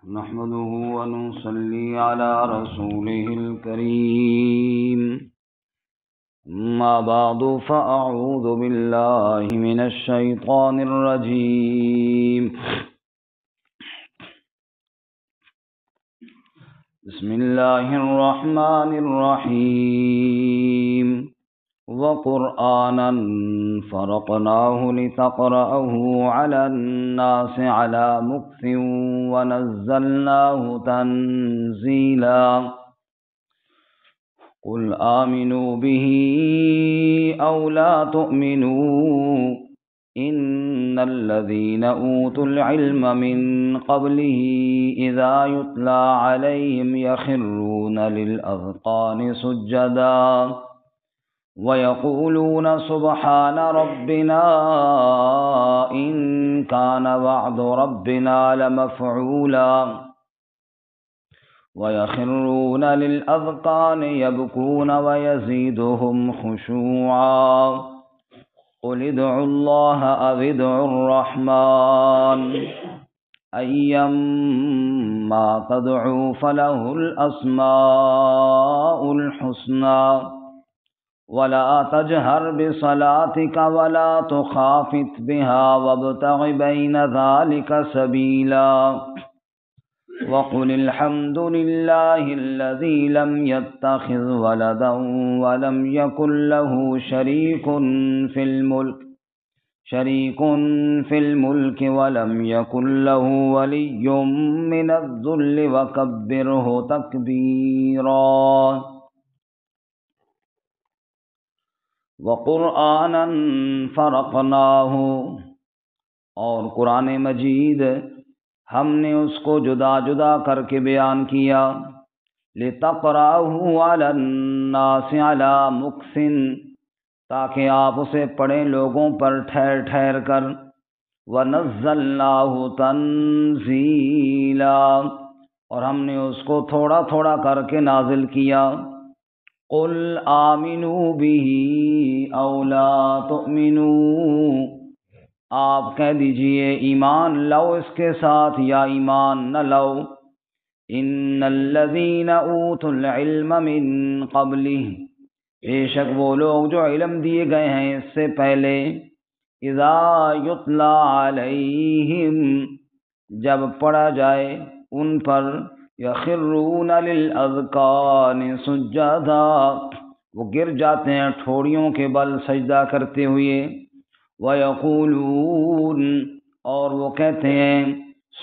نحمده ونصلي على رسوله الكريم. أما بعد فأعوذ بالله من الشيطان الرجيم. بسم الله الرحمن الرحيم. وقرآنا فرقناه لتقرأه على الناس على مكث ونزلناه تنزيلا. قل آمنوا به أو لا تؤمنوا إن الذين أوتوا العلم من قبله إذا يتلى عليهم يخرون للأذقان سجدا ويقولون سبحان ربنا إن كان وعد ربنا لمفعولا ويخرون للأذقان يبكون ويزيدهم خشوعا. قل ادعوا الله أو ادعوا الرحمن أيما تدعوا فله الأسماء الحسنى ولا تجهر بصلاتك ولا تخافت بها وابتغ بين ذلك سبيلا. وقل الحمد لله الذي لم يتخذ ولدا ولم يكن له شريك في الملك ولم يكن له ولي من الذل وكبره تكبيرا. وقرآنا فرقناه، اور قرآن مجید ہم نے اس کو جدا جدا کر کے بیان کیا. لِتَقْرَأَهُ عَلَى النَّاسِ عَلَى مُكْثٍ، تاکہ آپ اسے پڑھیں لوگوں پر ٹھہر ٹھہر کر. وَنَزَّلْنَاهُ تَنزِيلًا، اور ہم نے اس کو تھوڑا تھوڑا کر کے نازل کیا. قُلْ آمِنُوا بِهِ أَوْ لَا تُؤْمِنُوا، آپ کہہ دیجئے ایمان لو اس کے ساتھ یا ایمان نہ لو. ان الذین اوتوا العلم من قبلہ، بے شک وہ لوگ جو علم دیے گئے ہیں اس سے پہلے. اذا یتلی علیہم، جب پڑھا جائے ان پر. یخرون للاذقان سجدا، وہ گر جاتے ہیں ٹھوڑیوں کے بل سجدہ کرتے ہوئے. وَيَقُولُونَ، اور وہ کہتے ہیں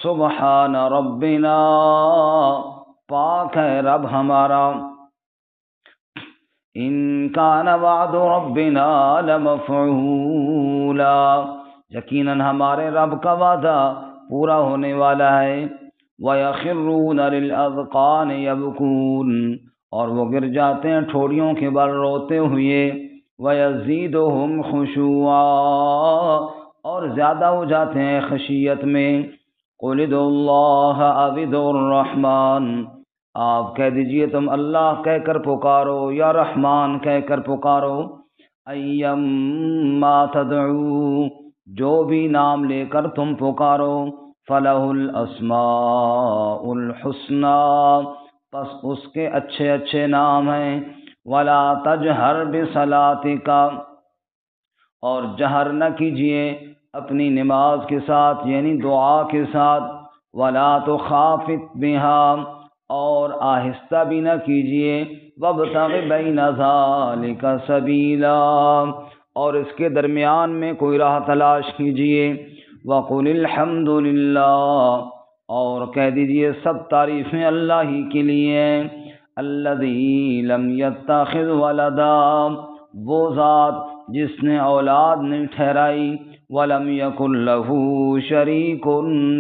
سبحان ربنا، پاک ہے رب ہمارا. ان کان وعد ربنا لمفعولا، یقیناً ہمارے رب کا وعدہ پورا ہونے والا ہے. وَيَخِرُّونَ لِلْأَذْقَانِ يَبْكُونَ، اور وہ گر جاتے ہیں ٹھوڑیوں کے بل روتے ہوئے. وَيَزِيدُهُمْ خُشُوعًا، اور زیادہ ہو جاتے ہیں خشیت میں. قُلِ ادْعُوا اللَّهَ أَوِ ادْعُوا الرَّحْمَٰنَ، آپ کہہ دیجئے تم اللہ کہہ کر پکارو یا رحمان کہہ کر پکارو. ایما تدعو، جو بھی نام لے کر تم پکارو. فَلَهُ الْأَسْمَاءُ الْحُسْنَى، پس اس کے اچھے اچھے نام ہیں. وَلَا تَجْهَرْ بِصَلَاتِكَ، اور جہر نہ کیجیے اپنی نماز کے ساتھ یعنی دعا کے ساتھ. وَلَا تُخَافِتْ بِهَا، اور آہستہ بھی نہ کیجیے. وَابْتَغِ بَيْنَ ذَلِكَ سَبِيلًا، اور اس کے درمیان میں کوئی راہ تلاش کیجیے. وَقُلِ الْحَمْدُ لِلَّهِ، اور کہہ دیجیے سب تعریفیں اللہ ہی کے لیے ہیں. الَّذِي لَمْ يَتَّخِذْ وَلَدًا، وہ ذات جس نے اولاد نہیں ٹھہرائی. وَلَمْ يَكُنْ لَهُ شَرِيكٌ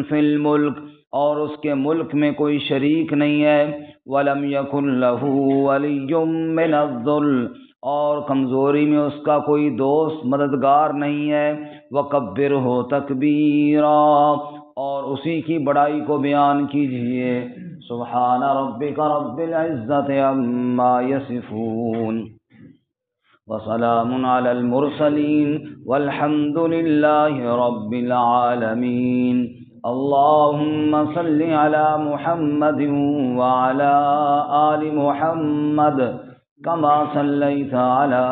فِي الْمُلْكِ، اور اس کے ملک میں کوئی شریک نہیں ہے. وَلَمْ يَكُنْ لَهُ وَلِيٌّ مِّنَ الذُّلِّ، اور کمزوری میں اس کا کوئی دوست مددگار نہیں ہے. وَكَبِّرْهُ تَكْبِيرًا، اور اسی کی بڑائی کو بیان کیجیے. سبحان ربک رب العزت عما یصفون وسلام علی المرسلین والحمد للہ رب العالمین. اللهم صل على محمد وعلى آل محمد كما صليت على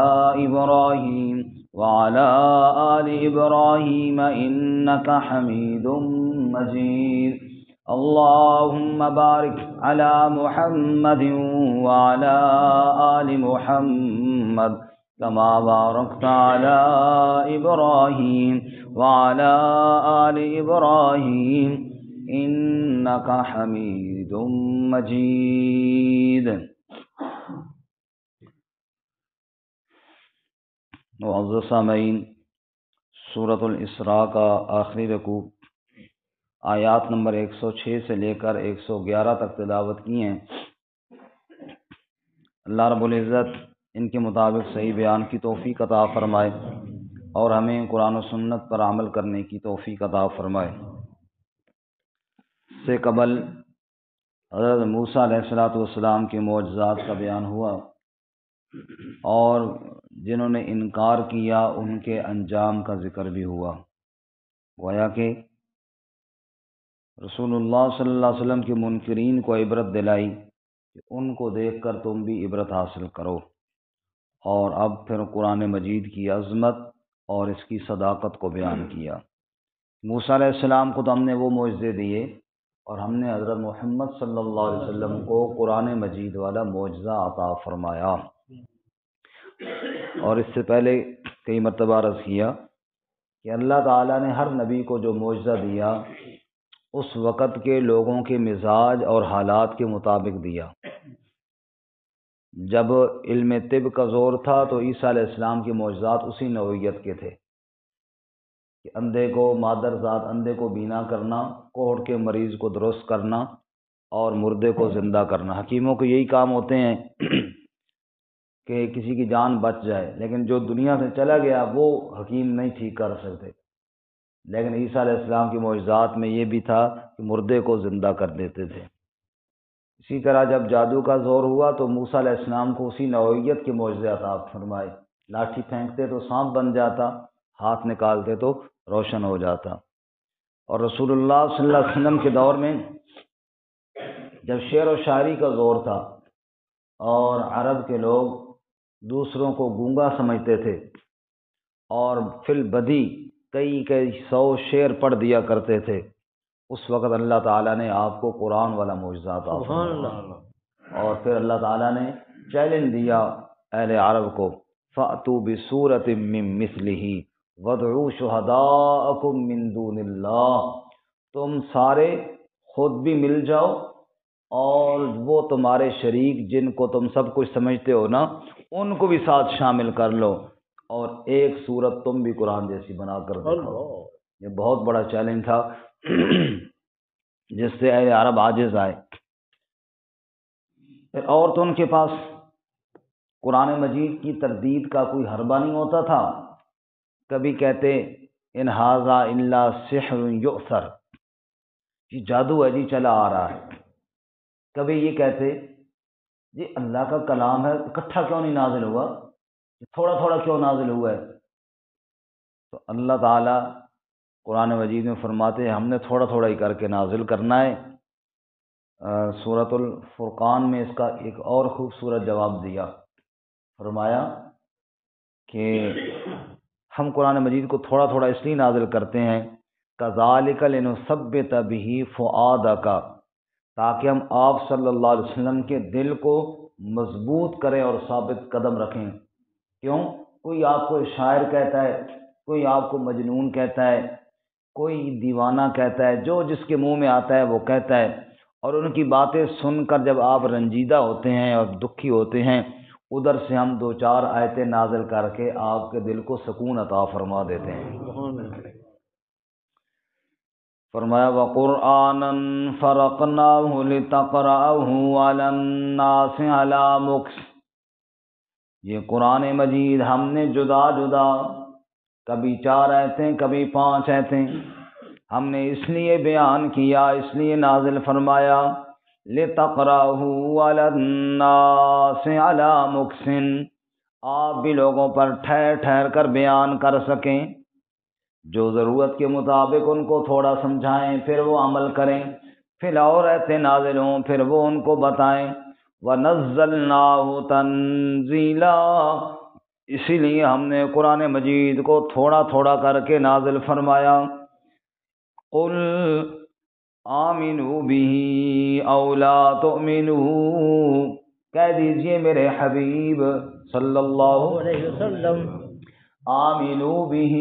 إبراهيم وعلى آل إبراهيم إنك حميد مجيد اللهم بارك على محمد وعلى آل محمد كما باركت على إبراهيم وعلى آل إبراهيم إنك حميد مجيد۔ معزز سامعین، سورۃ الاسراء کا آخری رکوع آیات نمبر 106 سے لے کر 111 تک تلاوت کی ہیں۔ اللہ رب العزت ان کے مطابق صحیح بیان کی توفیق عطا فرمائے اور ہمیں قرآن و سنت پر عمل کرنے کی توفیق عطا فرمائے۔ سے قبل حضرت موسیٰ علیہ السلام کے معجزات کا بیان ہوا اور جنہوں نے انکار کیا ان کے انجام کا ذکر بھی ہوا۔ گویا کہ رسول اللہ صلی اللہ علیہ وسلم کے منکرین کو عبرت دلائی کہ ان کو دیکھ کر تم بھی عبرت حاصل کرو، اور اب پھر قرآن مجید کی عظمت اور اس کی صداقت کو بیان کیا۔ موسیٰ علیہ السلام کو تو ہم نے وہ معجزے دیے، اور ہم نے حضرت محمد صلی اللہ علیہ وسلم کو قرآن مجید والا معجزہ عطا فرمایا۔ اور اس سے پہلے کئی مرتبہ عرض کیا کہ اللہ تعالیٰ نے ہر نبی کو جو معجزہ دیا اس وقت کے لوگوں کے مزاج اور حالات کے مطابق دیا۔ جب علم طب کا زور تھا تو عیسیٰ علیہ السلام کے معجزات اسی نوعیت کے تھے کہ اندھے کو مادر ذات اندھے کو بینا کرنا، کوہڑ کے مریض کو درست کرنا اور مردے کو زندہ کرنا۔ حکیموں کو یہی کام ہوتے ہیں کہ کسی کی جان بچ جائے، لیکن جو دنیا سے چلا گیا وہ حکیم نہیں ٹھیک کر سکتے۔ لیکن عیسیٰ علیہ السلام کی معجزات میں یہ بھی تھا کہ مردے کو زندہ کر دیتے تھے۔ اسی طرح جب جادو کا زور ہوا تو موسیٰ علیہ السلام کو اسی نوعیت کے معجزے عطا فرمائے۔ لاٹھی پھینکتے تو سانپ بن جاتا، ہاتھ نکالتے تو روشن ہو جاتا۔ اور رسول اللہ صلی اللہ علیہ وسلم کے دور میں جب شعر و شاعری کا زور تھا اور عرب کے لوگ دوسروں کو گونگا سمجھتے تھے اور فی البدی کئی سو شعر پڑھ دیا کرتے تھے، اس وقت اللہ تعالیٰ نے آپ کو قرآن والا معجزہ عطا فرمایا۔ اور پھر اللہ تعالیٰ نے چیلنج دیا اہل عرب کو، فَأْتُوا بِسُورَةٍ مِّن مِّثْلِهِ وَادْعُوا شُهَدَاءَكُم مِّن دُونِ اللَّهِ، تم سارے خود بھی مل جاؤ اور وہ تمہارے شریک جن کو تم سب کچھ سمجھتے ہو نا ان کو بھی ساتھ شامل کر لو اور ایک صورت تم بھی قرآن جیسی بنا کر دکھاؤ۔ یہ بہت بڑا چیلنج تھا جس سے اہل عرب عاجز آئے۔ اور تو ان کے پاس قرآن مجید کی تردید کا کوئی حربہ نہیں ہوتا تھا۔ کبھی کہتے ان ھذا الا سحر یؤثر، یہ جادو ہے جی چلا آ رہا ہے۔ کبھی یہ کہتے جی اللہ کا کلام ہے، اکٹھا کیوں نہیں نازل ہوا، تھوڑا تھوڑا کیوں نازل ہوا ہے؟ تو اللہ تعالیٰ قرآن مجید میں فرماتے ہیں ہم نے تھوڑا تھوڑا ہی کر کے نازل کرنا ہے۔ سورۃ الفرقان میں اس کا ایک اور خوبصورت جواب دیا، فرمایا کہ ہم قرآن مجید کو تھوڑا تھوڑا اس لیے نازل کرتے ہیں کذالک لنثبت بہ فؤادک، تاکہ ہم آپ صلی اللہ علیہ وسلم کے دل کو مضبوط کریں اور ثابت قدم رکھیں۔ کیوں؟ کوئی آپ کو شاعر کہتا ہے، کوئی آپ کو مجنون کہتا ہے، کوئی دیوانہ کہتا ہے، جو جس کے منہ میں آتا ہے وہ کہتا ہے، اور ان کی باتیں سن کر جب آپ رنجیدہ ہوتے ہیں اور دکھی ہوتے ہیں، ادھر سے ہم دو چار آیتیں نازل کر کے آپ کے دل کو سکون عطا فرما دیتے ہیں۔ فرمایا وَقُرْآنًا فَرَقْنَاهُ لِتَقْرَأَهُ عَلَى النَّاسِ عَلَى مُكْثٍ، یہ قرآن مجید ہم نے جدا جدا، کبھی 4 آیتیں کبھی 5 آیتیں ہم نے اس لیے بیان کیا، اس لیے نازل فرمایا لِتَقْرَأَهُ عَلَى النَّاسِ عَلَى مُكْثٍ، آپ بھی لوگوں پر ٹھہر ٹھہر کر بیان کر سکیں۔ جو ضرورت کے مطابق ان کو تھوڑا سمجھائیں پھر وہ عمل کریں، پھر اور ایتے نازل ہوں پھر وہ ان کو بتائیں۔ وَنَزَّلْنَاهُ تَنزِيلًا، اسی لیے ہم نے قرآن مجید کو تھوڑا تھوڑا کر کے نازل فرمایا۔ قُلْ آمِنُوا بِهِ أَوْ لَا تُؤْمِنُوا، کہہ دیجئے میرے حبیب صلی اللہ علیہ وسلم، آمنوا بِهِ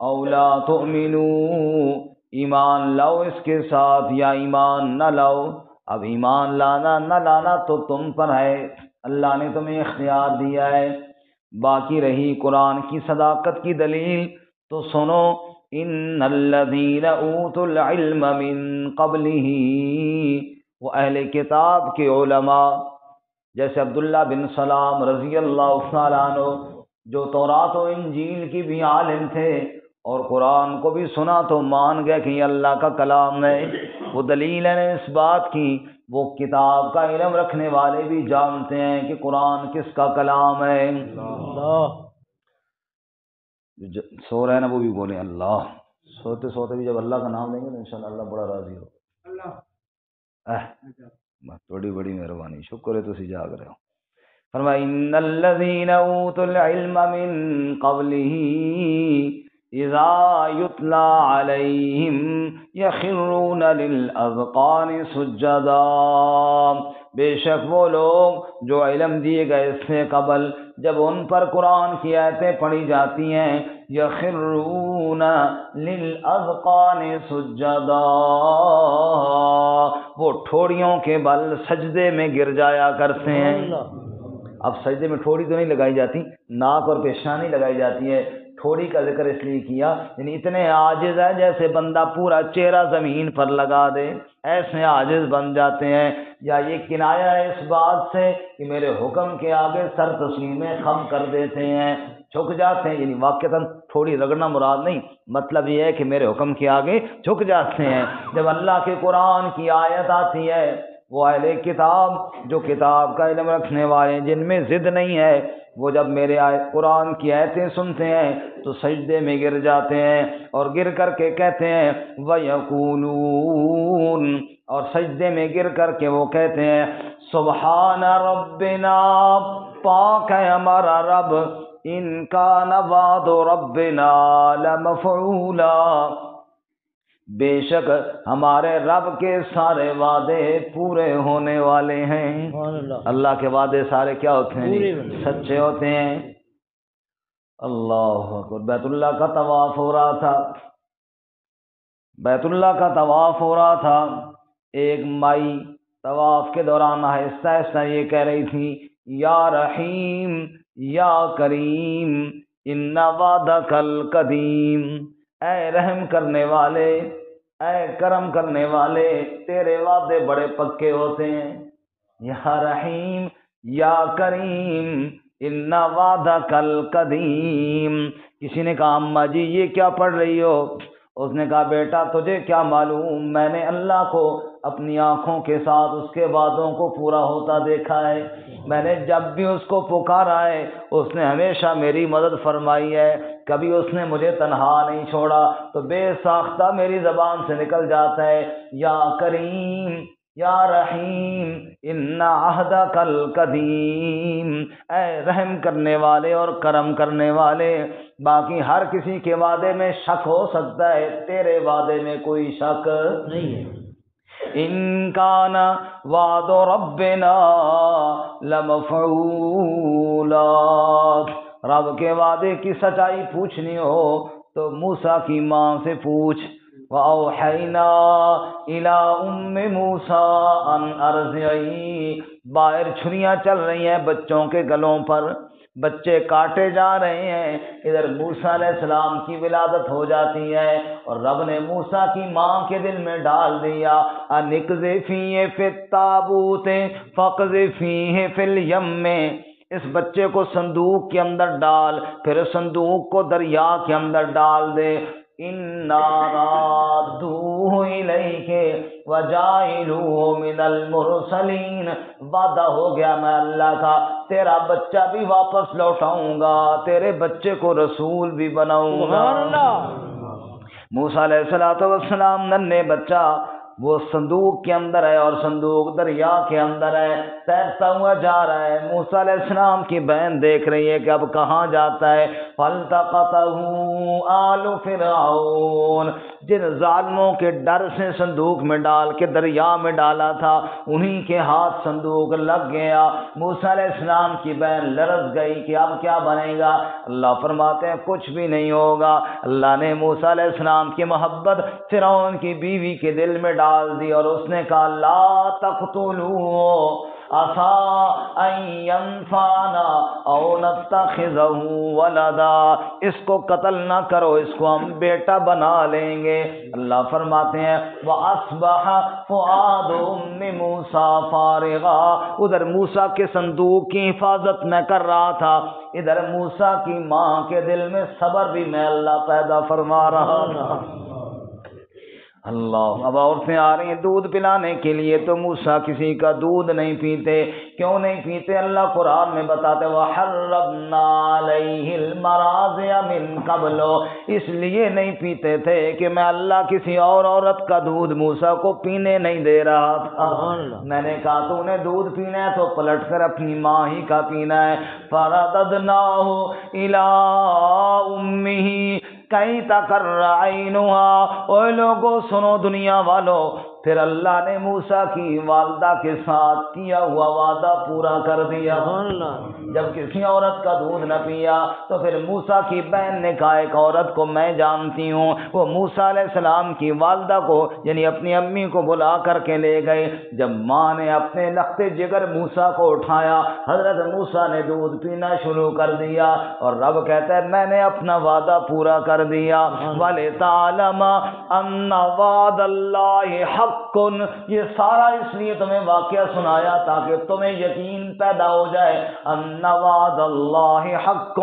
أَوْ لَا تُؤْمِنُوا، ایمان لاؤ اس کے ساتھ یا ایمان نہ لاؤ۔ اب ایمان لانا نہ لانا تو تم پر ہے، اللہ نے تمہیں اختیار دیا ہے۔ باقی رہی قرآن کی صداقت کی دلیل تو سنو، ان الذین اوتوا العلم من قبلہ، وہ اہل کتاب کے علماء جیسے عبداللہ بن سلام رضی اللہ تعالیٰ عنہ، جو تورات و انجیل کی بھی عالم تھے اور قرآن کو بھی سنا تو مان گئے کہ یہ اللہ کا کلام ہے۔ وہ دلیل ہے اس بات کی، وہ کتاب کا علم رکھنے والے بھی جانتے ہیں کہ قرآن کس کا کلام ہے۔ اللہ سو رہے ہیں نا وہ بھی بولیں اللہ، سوتے سوتے بھی جب اللہ کا نام لیں گے تو انشاءاللہ اللہ بڑا راضی ہوگا۔ بڑی بڑی مہربانی، شکر ہے تسی جاگ رہے ہو۔ فرمایا ان الذین اوتوا العلم من قبلہ اذا یتلی علیہم یخرون للاذقان سجدا، بے شک وہ لوگ جو علم دیے گئے اس سے قبل جب ان پر قرآن کی آیتیں پڑھی جاتی ہیں، یخرون للاذقان سجدا، وہ ٹھوڑیوں کے بل سجدے میں گر جایا کرتے ہیں۔ اب سجدے میں ٹھوڑی تو نہیں لگائی جاتی، ناک اور پیشانی لگائی جاتی ہے۔ ٹھوڑی کا ذکر اس لیے کیا یعنی اتنے عاجز ہے جیسے بندہ پورا چہرہ زمین پر لگا دے، ایسے عاجز بن جاتے ہیں۔ یا یہ کنایہ ہے اس بات سے کہ میرے حکم کے آگے سر تسلیمیں خم کر دیتے ہیں، جھک جاتے ہیں، یعنی واقعتاً تھوڑی رگڑنا مراد نہیں، مطلب یہ ہے کہ میرے حکم کے آگے جھک جاتے ہیں۔ جب اللہ کے قرآن کی آیت آتی ہے، وہ اہل کتاب جو کتاب کا علم رکھنے والے جن میں ضد نہیں ہے، وہ جب میرے قرآن کی آیتیں سنتے ہیں تو سجدے میں گر جاتے ہیں اور گر کر کے کہتے ہیں وَيَقُولُونَ، اور سجدے میں گر کر کے وہ کہتے ہیں سبحان ربنا، پاک ہے ہمارا رب، ان کان وعد ربنا لمفعولا، بے شک ہمارے رب کے سارے وعدے پورے ہونے والے ہیں۔ اللہ کے وعدے سارے کیا ہوتے ہیں؟ سچے ہوتے ہیں۔ اللہ اکبر۔ بیت اللہ کا طواف ہو رہا تھا، بیت اللہ کا طواف ہو رہا تھا، ایک مائی طواف کے دوران آہستہ آہستہ یہ کہہ رہی تھی یا رحیم یا کریم ان وعدک القدیم، اے رحم کرنے والے، اے کرم کرنے والے، تیرے وعدے بڑے پکے ہوتے ہیں۔ یا رحیم یا کریم ان وعدک القدیم۔ کسی نے کہا اماں جی یہ کیا پڑھ رہی ہو؟ اس نے کہا بیٹا تجھے کیا معلوم، میں نے اللہ کو اپنی آنکھوں کے ساتھ اس کے وعدوں کو پورا ہوتا دیکھا ہے، میں نے جب بھی اس کو پکارا ہے اس نے ہمیشہ میری مدد فرمائی ہے، کبھی اس نے مجھے تنہا نہیں چھوڑا، تو بے ساختہ میری زبان سے نکل جاتا ہے یا کریم یا رحیم ان عہدک القدیم، اے رحم کرنے والے اور کرم کرنے والے۔ باقی ہر کسی کے وعدے میں شک ہو سکتا ہے، تیرے وعدے میں کوئی شک نہیں ہے۔ ان کان وعد ربنا لمفعولا، رب کے وعدے کی سچائی پوچھنی ہو تو موسیٰ کی ماں سے پوچھ۔ وَأَوْحَيْنَا إِلَىٰ أُمِّ مُوسَىٰ أَنْ أَرْضِعِيهِ، باہر چھریاں چل رہی ہیں بچوں کے گلوں پر، بچے کاٹے جا رہے ہیں، ادھر موسیٰ علیہ السلام کی ولادت ہو جاتی ہے اور رب نے موسیٰ کی ماں کے دل میں ڈال دیا أَنِ اقْذِفِیہِ فِی التَّابُوتِ فَاقْذِفِیہِ فِی الْیَمِّ، اس بچے کو صندوق کے اندر ڈال، پھر صندوق کو دریا کے اندر ڈال دے۔ اِنَّا رَادُّوهُ إِلَیْکَ وَجَاعِلُوهُ مِنَ الْمُرْسَلِینَ، وعدہ ہو گیا میں اللہ کا، تیرا بچہ بھی واپس لوٹاؤں گا، تیرے بچے کو رسول بھی بناؤں گا۔ سبحان اللہ۔ موسیٰ علیہ السلام ننھے بچہ وہ صندوق کے اندر ہے اور صندوق دریا کے اندر ہے، تیرتا ہوا جا رہا ہے۔ موسیٰ علیہ السلام کی بہن دیکھ رہی ہے کہ اب کہاں جاتا ہے۔ فَالْتَقَطَهُ آلُ فِرْعَوْنَ، جن ظالموں کے ڈر سے صندوق میں ڈال کے دریا میں ڈالا تھا انہی کے ہاتھ صندوق لگ گیا۔ موسیٰ علیہ السلام کی بہن لرز گئی کہ اب کیا بنے گا۔ اللہ فرماتے ہیں کچھ بھی نہیں ہوگا۔ اللہ نے موسیٰ علیہ السلام کی محبت فرعون کی بیوی کے دل میں ڈال دی اور اس نے کہا لا تقتلوا عسى ان ينفعنا او نتخذه ولدا، اس کو قتل نہ کرو، اس کو ہم بیٹا بنا لیں گے۔ اللہ فرماتے ہیں وَأَصْبَحَ فُؤَادُ أُمِّ مُوسَىٰ فَارِغًا، ادھر موسیٰ کے صندوق کی حفاظت میں کر رہا تھا، ادھر موسیٰ کی ماں کے دل میں صبر بھی میں اللہ پیدا فرما رہا تھا۔ اللہ، اب عورتیں آ رہی ہیں دودھ پلانے کے لیے تو موسیٰ کسی کا دودھ نہیں پیتے۔ کیوں نہیں پیتے؟ اللہ قرآن میں بتاتے وَحَرَّمْنَا عَلَيْهِ الْمَرَاضِعَ مِن قَبْلُ، اس لیے نہیں پیتے تھے کہ میں اللہ کسی اور عورت کا دودھ موسیٰ کو پینے نہیں دے رہا تھا۔ میں نے کہا تو نے دودھ پینا ہے تو پلٹ کر اپنی ماں ہی کا پینا ہے۔ فَرَدَدْنَاهُ إِلَىٰ أُمِّهِ کئی تقر عینها، اے لوگوں سنو دنیا والو، پھر اللہ نے موسیٰ کی والدہ کے ساتھ کیا ہوا وعدہ پورا کر دیا۔ جب کسی عورت کا دودھ نہ پیا تو پھر موسیٰ کی بہن نے کہا ایک عورت کو میں جانتی ہوں، وہ موسیٰ علیہ السلام کی والدہ کو یعنی اپنی امی کو بلا کر کے لے گئے۔ جب ماں نے اپنے لخت جگر موسیٰ کو اٹھایا، حضرت موسیٰ نے دودھ پینا شروع کر دیا اور رب کہتا ہے میں نے اپنا وعدہ پورا کر دیا۔ وَلِتَعْلَمَ أَنَّ وَعْدَ اللَّهِ حَقٌّ، یہ سارا اس لیے تمہیں واقعہ سنایا تاکہ تمہیں یقین پیدا ہو جائے۔ أَنَّ وَعْدَ اللَّهِ حَقٌّ،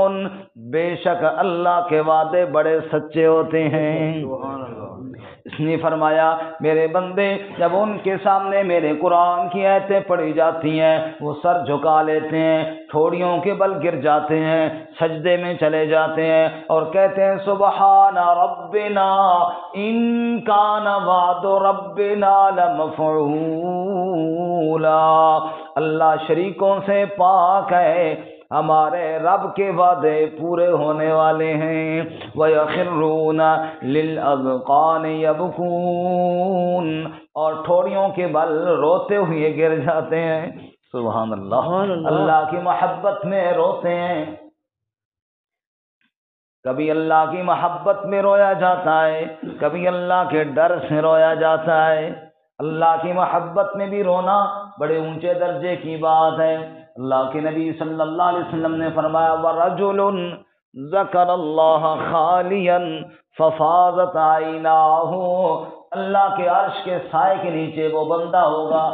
بے شک اللہ کے وعدے بڑے سچے ہوتے ہیں۔ اس نے فرمایا میرے بندے جب ان کے سامنے میرے قرآن کی آیتیں پڑھی جاتی ہیں وہ سر جھکا لیتے ہیں، ٹھوڑیوں کے بل گر جاتے ہیں، سجدے میں چلے جاتے ہیں اور کہتے ہیں سبحان ربنا ان کان وعد ربنا لمفعولا، اللہ شریکوں سے پاک ہے، ہمارے رب کے وعدے پورے ہونے والے ہیں۔ وَيَخِرُّونَ لِلْأَذْقَانِ يَبْكُونَ، اور ٹھوڑیوں کے بل روتے ہوئے گر جاتے ہیں۔ سبحان اللہ، اللہ کی محبت میں روتے ہیں۔ کبھی اللہ کی محبت میں رویا جاتا ہے، کبھی اللہ کے ڈر سے رویا جاتا ہے۔ اللہ کی محبت میں بھی رونا بڑے اونچے درجے کی بات ہے۔ اللہ کے نبی صلی اللہ علیہ وسلم نے فرمایا وَرَجُلٌ ذَكَرَ اللَّهَ خَالِيًا فَفَاضَتْ عَيْنَاهُ، اللہ کے عرش کے سائے کے نیچے وہ بندہ ہوگا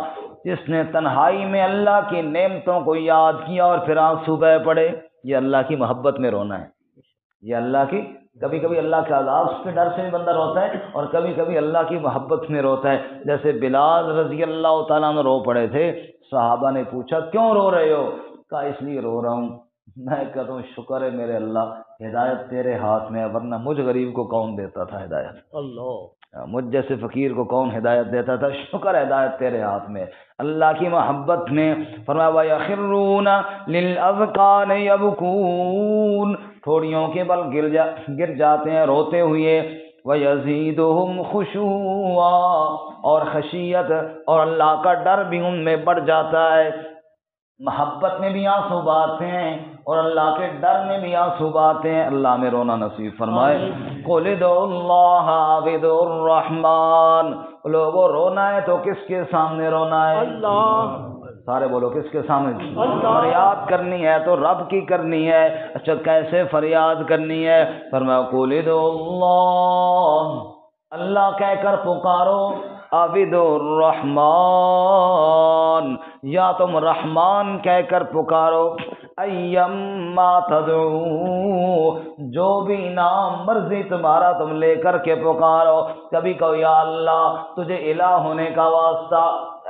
جس نے تنہائی میں اللہ کی نعمتوں کو یاد کیا اور پھر آنسو بہہ پڑے۔ یہ اللہ کی محبت میں رونا ہے، یہ اللہ کی، کبھی کبھی اللہ کے عذاب کے ڈر سے بھی بندہ روتا ہے اور کبھی کبھی اللہ کی محبت میں روتا ہے۔ جیسے بلال رضی اللہ تعالیٰ عنہ رو پڑے تھے، صحابہ نے پوچھا کیوں رو رہے ہو؟ کہا اس لیے رو رہا ہوں، میں کہتا ہوں شکر ہے میرے اللہ ہدایت تیرے ہاتھ میں ہے، ورنہ مجھ غریب کو کون دیتا تھا ہدایت، مجھ جیسے فقیر کو کون ہدایت دیتا تھا، شکر ہدایت تیرے ہاتھ میں۔ اللہ کی محبت میں فرمایا وَيَخِرُّونَ لِلْأَذْقَانِ يَبْكُونَ، تھوڑیوں کے بل گر جاتے ہیں روتے ہوئے۔ وَيَزِيدُهُمْ خُشُوعًا، اور خشیت اور اللہ کا ڈر بھی ان میں بڑھ جاتا ہے۔ محبت میں بھی آنسو بہاتے ہیں اور اللہ کے ڈر میں بھی آنسو بہاتے ہیں۔ اللہ میں رونا نصیب فرمائے۔ قُلِ ادْعُوا اللَّهَ أَوِ ادْعُوا الرَّحْمَٰنَ، لوگوں رونا ہے تو کس کے سامنے رونا ہے؟ اللہ، سارے بولو کس کے سامنے؟ فریاد کرنی ہے تو رب کی کرنی ہے۔ اچھا کیسے فریاد کرنی ہے؟ فرمایا قُلِ ادْعُوا اللَّهَ، اللہ کہہ کر پکارو، عابد الرحمن، یا تم رحمان کہہ کر پکارو، ایما تدعو، جو بھی نام مرضی تمہارا تم لے کر کے پکارو۔ کبھی کہو یا اللہ تجھے الہ ہونے کا واسطہ،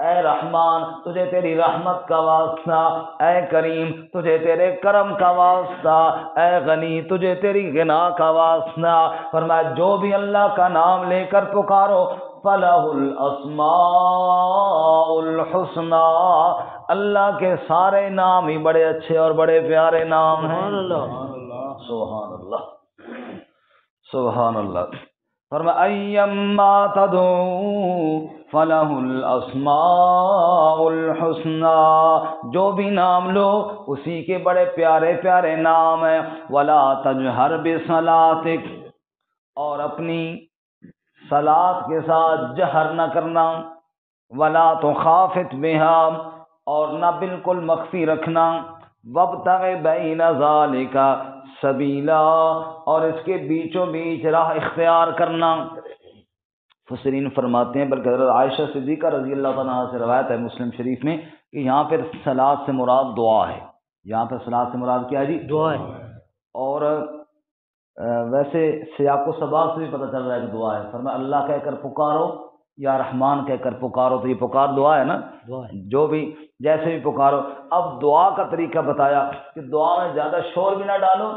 اے رحمان تجھے تیری رحمت کا واسطہ، اے کریم تجھے تیرے کرم کا واسطہ، اے غنی تجھے تیری غنا کا واسطہ۔ فرمایا جو بھی اللہ کا نام لے کر پکارو فَلَهُ الْأَسْمَاءُ الْحُسْنَى، اللہ کے سارے نام ہی بڑے اچھے اور بڑے پیارے نام ہیں۔ سبحان اللہ سبحان اللہ۔ فرمایا اَيَّمَّا تَدْعُوا فَلَهُ الْأَسْمَاءُ الْحُسْنَى، جو بھی نام لو اسی کے بڑے پیارے پیارے نام ہیں۔ وَلَا تَجْهَرْ بِصَلَاتِكَ، اور اپنی صلات کے ساتھ جہر نہ کرنا، ولا تخافت بها، اور نہ بالکل مخفی رکھنا، وابتغ بین ذالک سبیلا، اور اس کے بیچوں بیچ راہ اختیار کرنا۔ مفسرین فرماتے ہیں بلکہ حضرت عائشہ صدیقہ رضی اللہ تعالیٰ عنہا سے روایت ہے مسلم شریف میں کہ یہاں پر صلات سے مراد دعا ہے، یہاں پر صلات سے مراد کیا ہے جی؟ دعا ہے۔ اور ویسے سیاق و سباق سے بھی پتہ چل رہا ہے کہ دعا ہے۔ فرمایا اللہ کہہ کر پکارو یا رحمان کہہ کر پکارو، تو یہ پکار دعا ہے نا، جو بھی جیسے بھی پکارو۔ اب دعا کا طریقہ بتایا کہ دعا میں زیادہ شور بھی نہ ڈالو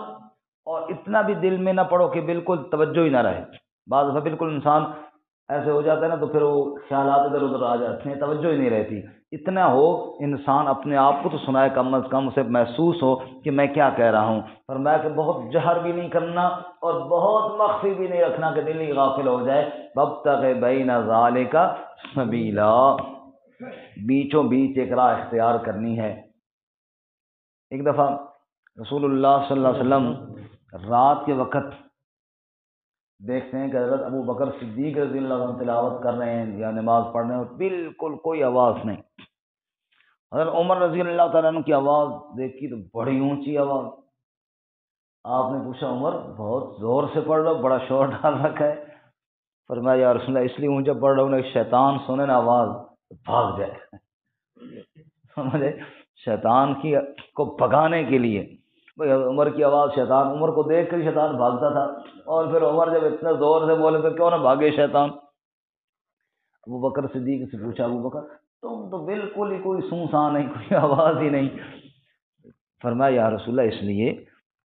اور اتنا بھی دل میں نہ پڑو کہ بالکل توجہ ہی نہ رہے۔ بعض دفعہ بالکل انسان ایسے ہو جاتا ہے نا تو پھر وہ خیالات ادھر ادھر آ جاتے ہیں، توجہ ہی نہیں رہتی۔ اتنا ہو انسان اپنے آپ کو تو سنائے، کم از کم اسے محسوس ہو کہ میں کیا کہہ رہا ہوں۔ فرمایا کہ بہت جہر بھی نہیں کرنا اور بہت مخفی بھی نہیں رکھنا کہ دل ہی غافل ہو جائے۔ وابتغ بین ذالک سبیلا، بیچوں بیچ ایک راہ اختیار کرنی ہے۔ ایک دفعہ رسول اللہ صلی اللہ علیہ وسلم رات کے وقت دیکھتے ہیں کہ حضرت ابو بکر صدیق رضی اللہ عنہ تلاوت کر رہے ہیں یا نماز پڑھ رہے ہیں اور بالکل کوئی آواز نہیں۔ حضرت عمر رضی اللہ تعالیٰ عنہ کی آواز دیکھی تو بڑی اونچی آواز۔ آپ نے پوچھا عمر بہت زور سے پڑھ رہا ہو، بڑا شور ڈال رکھا ہے؟ فرمایا یا رسول اللہ اس لیے اونچا پڑھ رہا ہوں کہ شیطان سنے نا آواز بھاگ جائے، سمجھے؟ شیطان کی کو بھگانے کے لیے بھئی عمر کی آواز، شیطان عمر کو دیکھ کر شیطان بھاگتا تھا، اور پھر عمر جب اتنے زور سے بولے تو کیوں نہ بھاگے شیطان۔ ابو بکر صدیق سے پوچھا ابو بکر تم تو بالکل ہی کوئی سونساں نہیں، کوئی آواز ہی نہیں۔ فرمایا یا رسول اللہ اس لیے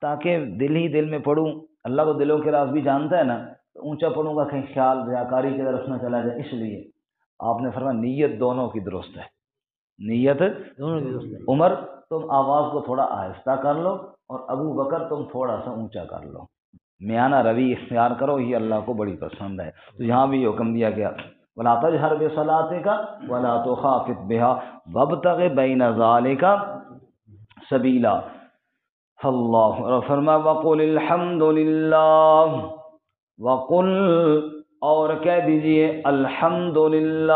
تاکہ دل ہی دل میں پڑھوں، اللہ کو دلوں کے راز بھی جانتا ہے نا، تو اونچا پڑھوں گا کہیں خیال ریاکاری کی طرف نہ چلا جائے، اس لیے آپ نے فرمایا نیت دونوں کی درست ہے، نیت دونوں کی درست ہے۔ عمر تم آواز کو تھوڑا آہستہ کر لو اور ابو بکر تم تھوڑا سا اونچا کر لو، میانہ روی اختیار کرو، یہ اللہ کو بڑی پسند ہے۔ تو یہاں بھی حکم دیا گیا وَلَا تَجْهَرْ بِصَلَاتِكَ وَلَا تُخَافِتْ بِهَا وَابْتَغِ بَيْنَ ذَلِكَ سَبِيلًا۔ اللہ فرما وَقُلِ الْحَمْدُ لِلَّهِ، وَقُلْ اور کہہ دیجئے الحمدللہ،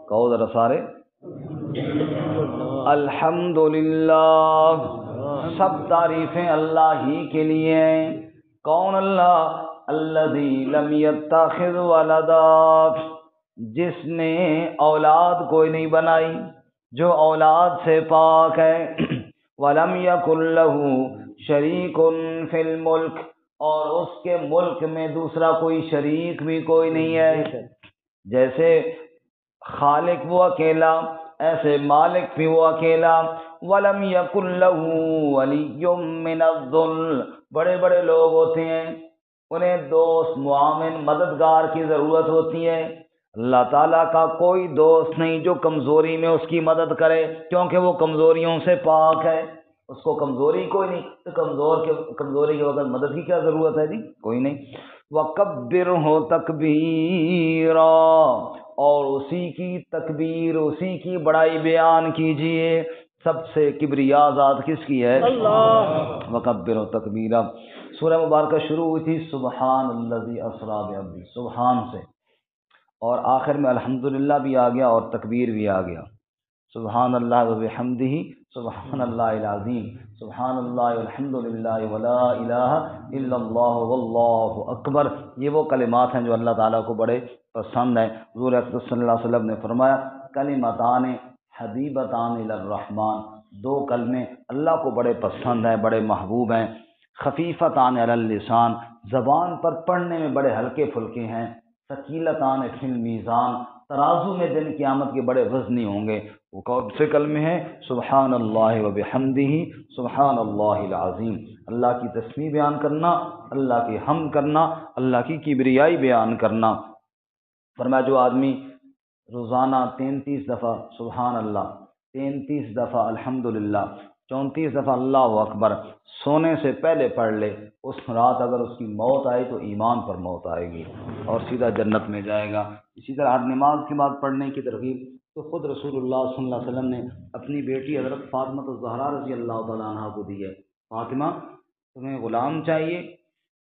کہو ذرا سارے الحمدللہ، سب تعریفیں اللہ ہی کے لیے ہیں۔ کون اللہ؟ الذی لم یتخذ ولدا، جس نے اولاد کوئی نہیں بنائی، جو اولاد سے پاک ہے۔ ولم یکن لہ شریک فی الملک، اور اس کے ملک میں دوسرا کوئی شریک بھی کوئی نہیں ہے۔ جیسے خالق وہ اکیلا، ایسے مالک بھی وہ اکیلا۔ وَلَمْ يَكُنْ لَهُ وَلِيٌّ مِّنَ الذُّلِّ، بڑے بڑے لوگ ہوتے ہیں انہیں دوست، معاون، مددگار کی ضرورت ہوتی ہے۔ اللہ تعالیٰ کا کوئی دوست نہیں جو کمزوری میں اس کی مدد کرے، کیونکہ وہ کمزوریوں سے پاک ہے، اس کو کمزوری کوئی نہیں، تو کمزوری کے وقت مدد کی کیا ضرورت ہے جی؟ کوئی نہیں۔ وَكَبِّرْهُ تَكْبِيرًا، اور اسی کی تکبیر، اسی کی بڑائی بیان کیجئے۔ سب سے کبریا ذات کس کی ہے؟ اللہ۔ وَكَبِّرْهُ تَكْبِيرًا۔ سورہ مبارکہ شروع ہوئی تھی سبحان الذی اسریٰ بعبدہ، سبحان سے، اور آخر میں الحمدللہ بھی آ گیا اور تکبیر بھی آ گیا۔ سبحان اللہ وبحمدہ، سبحان اللہ العظیم، سبحان اللہ والحمدللہ ولا الہ الا اللہ واللہ اکبر۔ یہ وہ کلمات ہیں جو اللہ تعالیٰ کو بڑے پسند ہیں۔ حضور اکرم صلی اللہ علیہ وسلم نے فرمایا کلمتان حبیبتان الی الرحمن، دو کلمے اللہ کو بڑے پسند ہیں، بڑے محبوب ہیں۔ خفیفتان علی اللسان، زبان پر پڑھنے میں بڑے ہلکے پھلکے ہیں۔ ثقیلتان فی المیزان، ترازو میں دن قیامت کے بڑے وزنی ہوں گے۔ وہ کون سے کلمے ہیں؟ سبحان اللہ و بحمدہ، سبحان اللہ العظیم، اللہ کی تسبیح بیان کرنا، اللہ کی حمد کرنا، اللہ کی کبریائی بیان کرنا۔ فرمایا جو آدمی روزانہ 33 دفعہ سبحان اللہ، 33 دفعہ الحمدللہ، 34 دفعہ اللہ اکبر سونے سے پہلے پڑھ لے، اس رات اگر اس کی موت آئی تو ایمان پر موت آئے گی اور سیدھا جنت میں جائے گا۔ اسی طرح ہر نماز کے بعد پڑھنے کی ترغیب تو خود رسول اللہ صلی اللہ علیہ وسلم نے اپنی بیٹی حضرت فاطمہ الزہرا رضی اللہ تعالیٰ عنہ کو دی ہے۔ فاطمہ تمہیں غلام چاہیے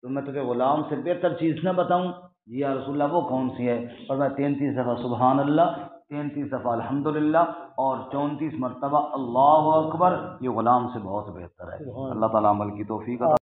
تو میں تمہیں غلام سے بہتر چیز نہ بتاؤں؟ جی یا رسول اللہ وہ کون سی ہے؟ اور میں 33 دفعہ سبحان اللہ، 33 دفعہ الحمدللہ اور 34 مرتبہ اللہ اکبر، یہ غلام سے بہت بہتر ہے۔ اللہ تعالیٰ عمل کی توفیق عطا